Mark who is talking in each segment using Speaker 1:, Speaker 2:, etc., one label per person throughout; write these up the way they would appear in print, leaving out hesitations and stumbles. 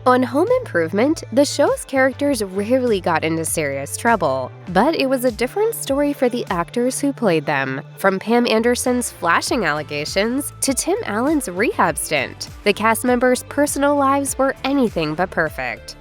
Speaker 1: On Home Improvement, the show's characters rarely got into serious trouble, but it was a different story for the actors who played them. From Pam Anderson's flashing allegations to Tim Allen's rehab stint, the cast members' personal lives were anything but perfect.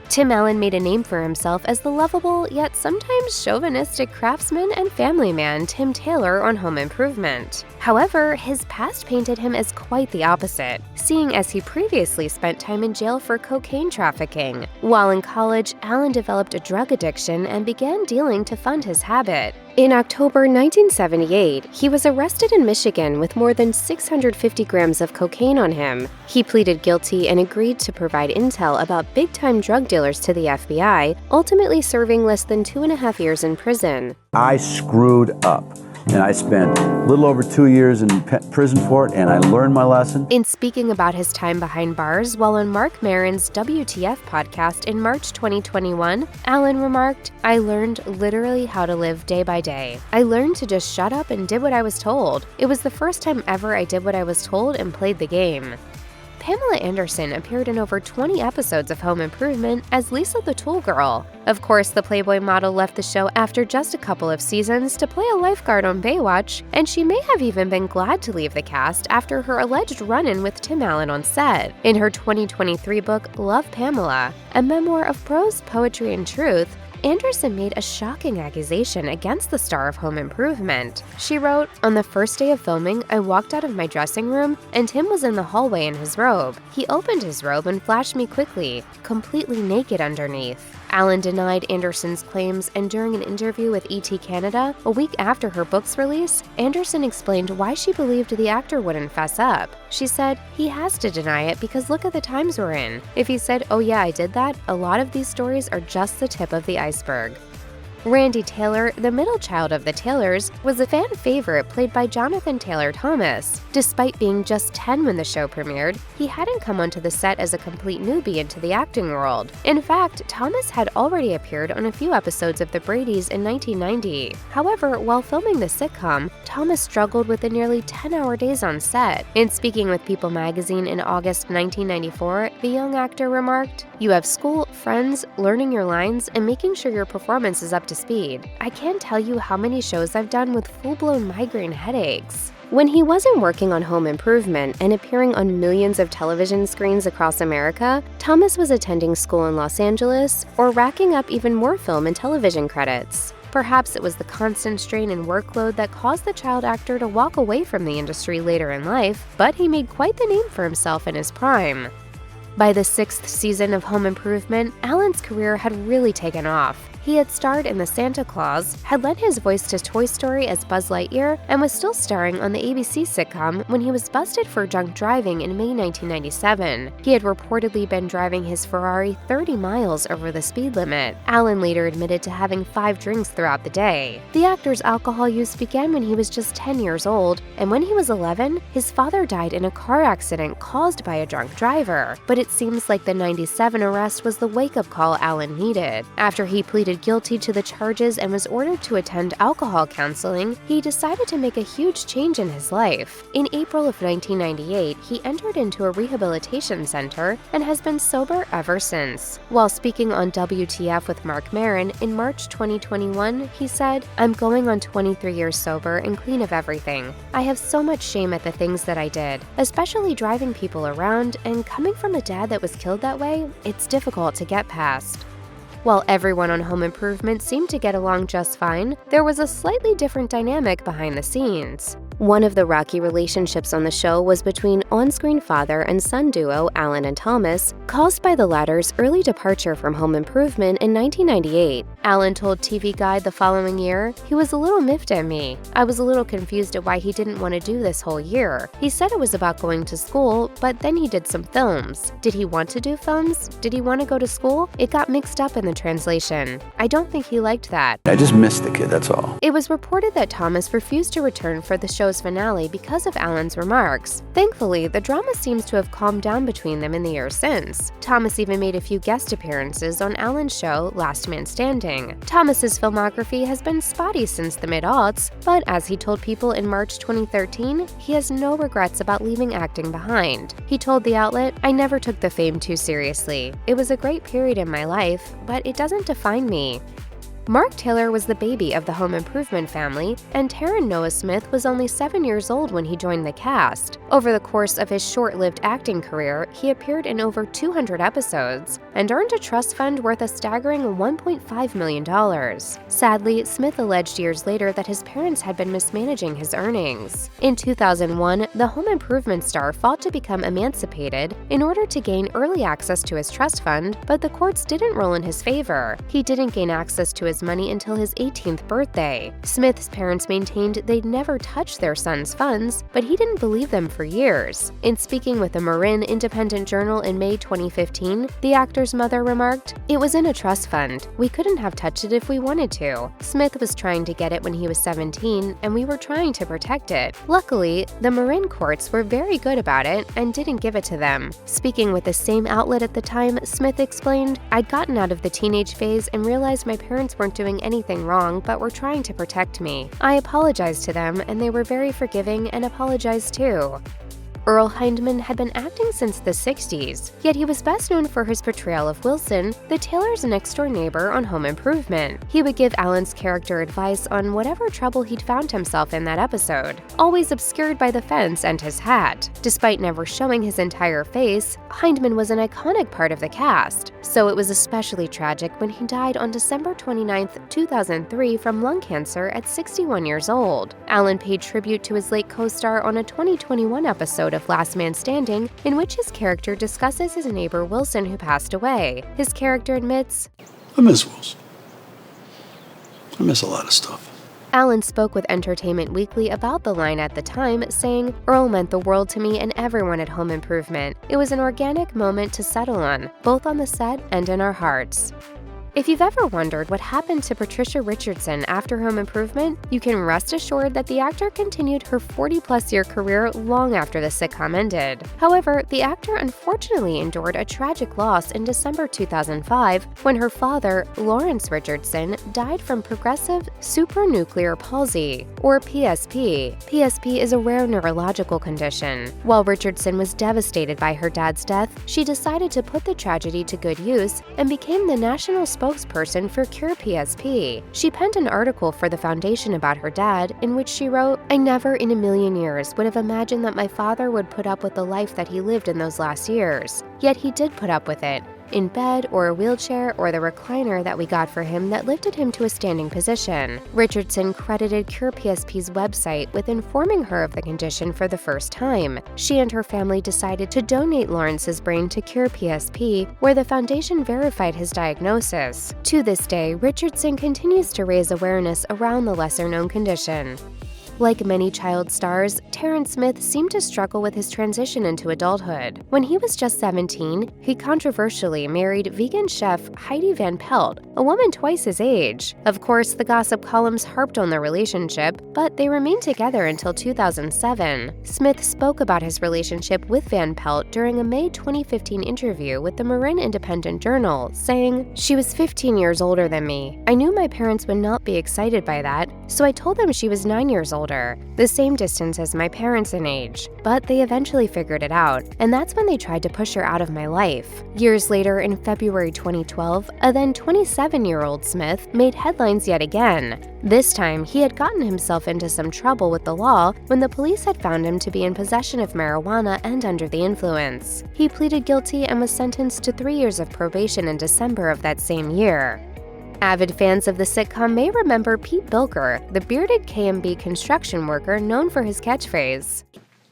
Speaker 1: Tim Allen made a name for himself as the lovable yet sometimes chauvinistic craftsman and family man Tim Taylor on Home Improvement. However, his past painted him as quite the opposite, seeing as he previously spent time in jail for cocaine trafficking. While in college, Allen developed a drug addiction and began dealing to fund his habit. In October 1978, he was arrested in Michigan with more than 650 grams of cocaine on him. He pleaded guilty and agreed to provide intel about big-time drug dealers to the FBI, ultimately serving less than 2.5 years in prison.
Speaker 2: I screwed up, and I spent a little over 2 years in prison for it, and I learned my lesson.
Speaker 1: In speaking about his time behind bars while on Marc Maron's WTF podcast in March 2021, Allen remarked, "I learned literally how to live day by day. I learned to just shut up and did what I was told. It was the first time ever I did what I was told and played the game." Pamela Anderson appeared in over 20 episodes of Home Improvement as Lisa the Tool Girl. Of course, the Playboy model left the show after just a couple of seasons to play a lifeguard on Baywatch, and she may have even been glad to leave the cast after her alleged run-in with Tim Allen on set. In her 2023 book, Love Pamela, a memoir of prose, poetry, and truth, Anderson made a shocking accusation against the star of Home Improvement. She wrote, "On the first day of filming, I walked out of my dressing room and Tim was in the hallway in his robe. He opened his robe and flashed me quickly, completely naked underneath." Allen denied Anderson's claims, and during an interview with ET Canada, a week after her book's release, Anderson explained why she believed the actor wouldn't fess up. She said, "He has to deny it because look at the times we're in. If he said, 'Oh yeah, I did that,' a lot of these stories are just the tip of the iceberg." Randy Taylor, the middle child of the Taylors, was a fan favorite played by Jonathan Taylor Thomas. Despite being just 10 when the show premiered, he hadn't come onto the set as a complete newbie into the acting world. In fact, Thomas had already appeared on a few episodes of The Bradys in 1990. However, while filming the sitcom, Thomas struggled with the nearly 10-hour days on set. In speaking with People magazine in August 1994, the young actor remarked, "You have school, friends, learning your lines, and making sure your performance is up to speed. I can't tell you how many shows I've done with full-blown migraine headaches." When he wasn't working on Home Improvement and appearing on millions of television screens across America, Thomas was attending school in Los Angeles or racking up even more film and television credits. Perhaps it was the constant strain and workload that caused the child actor to walk away from the industry later in life, but he made quite the name for himself in his prime. By the 6th season of Home Improvement, Allen's career had really taken off. He had starred in The Santa Claus, had lent his voice to Toy Story as Buzz Lightyear, and was still starring on the ABC sitcom when he was busted for drunk driving in May 1997. He had reportedly been driving his Ferrari 30 miles over the speed limit. Allen later admitted to having 5 drinks throughout the day. The actor's alcohol use began when he was just 10 years old, and when he was 11, his father died in a car accident caused by a drunk driver. But it seems like the 97 arrest was the wake-up call Allen needed. After he pleaded guilty to the charges and was ordered to attend alcohol counseling, he decided to make a huge change in his life. In April of 1998, he entered into a rehabilitation center and has been sober ever since. While speaking on WTF with Marc Maron in March 2021, he said, "I'm going on 23 years sober and clean of everything. I have so much shame at the things that I did, especially driving people around, and coming from a dad that was killed that way, it's difficult to get past." While everyone on Home Improvement seemed to get along just fine, there was a slightly different dynamic behind the scenes. One of the rocky relationships on the show was between on-screen father and son duo Allen and Thomas, caused by the latter's early departure from Home Improvement in 1998. Allen told TV Guide the following year, "He was a little miffed at me. I was a little confused at why he didn't want to do this whole year. He said it was about going to school, but then he did some films. Did he want to do films? Did he want to go to school? It got mixed up in the translation. I don't think he liked that."
Speaker 2: I just missed the kid, that's all.
Speaker 1: It was reported that Thomas refused to return for the show's show's finale because of Alan's remarks. Thankfully, the drama seems to have calmed down between them in the years since. Thomas even made a few guest appearances on Alan's show Last Man Standing. Thomas's filmography has been spotty since the mid-aughts, but as he told People in March 2013, he has no regrets about leaving acting behind. He told the outlet, "I never took the fame too seriously. It was a great period in my life, but it doesn't define me." Mark Taylor was the baby of the Home Improvement family, and Taran Noah Smith was only 7 years old when he joined the cast. Over the course of his short-lived acting career, he appeared in over 200 episodes and earned a trust fund worth a staggering $1.5 million. Sadly, Smith alleged years later that his parents had been mismanaging his earnings. In 2001, the Home Improvement star fought to become emancipated in order to gain early access to his trust fund, but the courts didn't rule in his favor. He didn't gain access to his money until his 18th birthday. Smith's parents maintained they'd never touched their son's funds, but he didn't believe them for years. In speaking with the Marin Independent Journal in May 2015, the actor's mother remarked, "It was in a trust fund. We couldn't have touched it if we wanted to. Smith was trying to get it when he was 17, and we were trying to protect it. Luckily, the Marin courts were very good about it and didn't give it to them." Speaking with the same outlet at the time, Smith explained, "I'd gotten out of the teenage phase and realized my parents weren't doing anything wrong but were trying to protect me. I apologized to them, and they were very forgiving and apologized too." Earl Hindman had been acting since the 60s, yet he was best known for his portrayal of Wilson, the Taylor's next-door neighbor on Home Improvement. He would give Alan's character advice on whatever trouble he'd found himself in that episode, always obscured by the fence and his hat. Despite never showing his entire face, Hindman was an iconic part of the cast, so it was especially tragic when he died on December 29, 2003 from lung cancer at 61 years old. Alan paid tribute to his late co-star on a 2021 episode of Last Man Standing, in which his character discusses his neighbor Wilson who passed away. His character admits,
Speaker 3: "I miss Wilson. I miss a lot of stuff."
Speaker 1: Alan spoke with Entertainment Weekly about the line at the time, saying, "Earl meant the world to me and everyone at Home Improvement. It was an organic moment to settle on, both on the set and in our hearts." If you've ever wondered what happened to Patricia Richardson after Home Improvement, you can rest assured that the actor continued her 40-plus-year career long after the sitcom ended. However, the actor unfortunately endured a tragic loss in December 2005 when her father, Lawrence Richardson, died from progressive supranuclear palsy, or PSP. PSP is a rare neurological condition. While Richardson was devastated by her dad's death, she decided to put the tragedy to good use and became the national spokesperson for Cure PSP. She penned an article for the foundation about her dad, in which she wrote, "I never in a million years would have imagined that my father would put up with the life that he lived in those last years. Yet he did put up with it. In bed or a wheelchair or the recliner that we got for him that lifted him to a standing position." Richardson credited Cure PSP's website with informing her of the condition for the first time. She and her family decided to donate Lawrence's brain to Cure PSP, where the foundation verified his diagnosis. To this day, Richardson continues to raise awareness around the lesser-known condition. Like many child stars, Taran Smith seemed to struggle with his transition into adulthood. When he was just 17, he controversially married vegan chef Heidi Van Pelt, a woman twice his age. Of course, the gossip columns harped on their relationship, but they remained together until 2007. Smith spoke about his relationship with Van Pelt during a May 2015 interview with the Marin Independent Journal, saying, "She was 15 years older than me. I knew my parents would not be excited by that, so I told them she was 9 years older. The same distance as my parents in age, but they eventually figured it out, and that's when they tried to push her out of my life." Years later, in February 2012, a then 27-year-old Smith made headlines yet again. This time, he had gotten himself into some trouble with the law when the police had found him to be in possession of marijuana and under the influence. He pleaded guilty and was sentenced to 3 years of probation in December of that same year. Avid fans of the sitcom may remember Pete Bilker, the bearded KMB construction worker known for his catchphrase,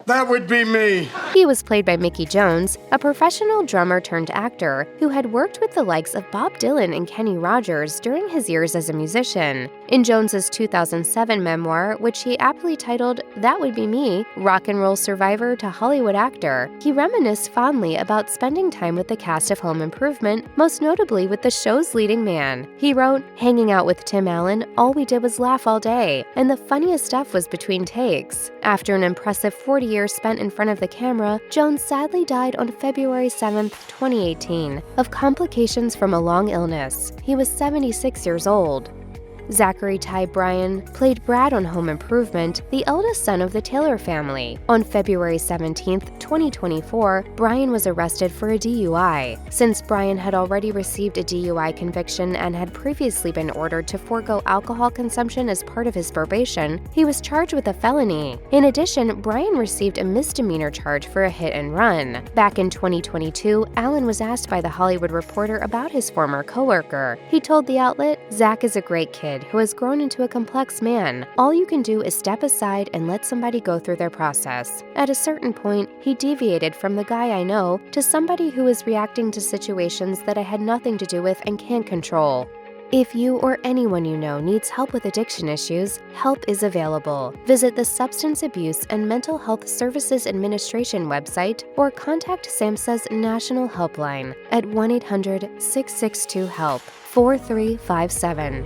Speaker 4: That would be me.
Speaker 1: He was played by Mickey Jones, a professional drummer turned actor who had worked with the likes of Bob Dylan and Kenny Rogers during his years as a musician. In Jones's 2007 memoir, which he aptly titled That Would Be Me, Rock and Roll Survivor to Hollywood Actor, he reminisced fondly about spending time with the cast of Home Improvement, most notably with the show's leading man. He wrote, "Hanging out with Tim Allen, all we did was laugh all day, and the funniest stuff was between takes." After an impressive 40 years spent in front of the camera, Jones sadly died on February 7, 2018, of complications from a long illness. He was 76 years old. Zachery Ty Bryan played Brad on Home Improvement, the eldest son of the Taylor family. On February 17, 2024, Bryan was arrested for a DUI. Since Bryan had already received a DUI conviction and had previously been ordered to forego alcohol consumption as part of his probation, he was charged with a felony. In addition, Bryan received a misdemeanor charge for a hit and run. Back in 2022, Allen was asked by The Hollywood Reporter about his former coworker. He told the outlet, "Zach is a great kid who has grown into a complex man. All you can do is step aside and let somebody go through their process." At a certain point, he deviated from the guy I know to somebody who is reacting to situations that I had nothing to do with and can't control. If you or anyone you know needs help with addiction issues, help is available. Visit the Substance Abuse and Mental Health Services Administration website or contact SAMHSA's National Helpline at 1-800-662-HELP 4357.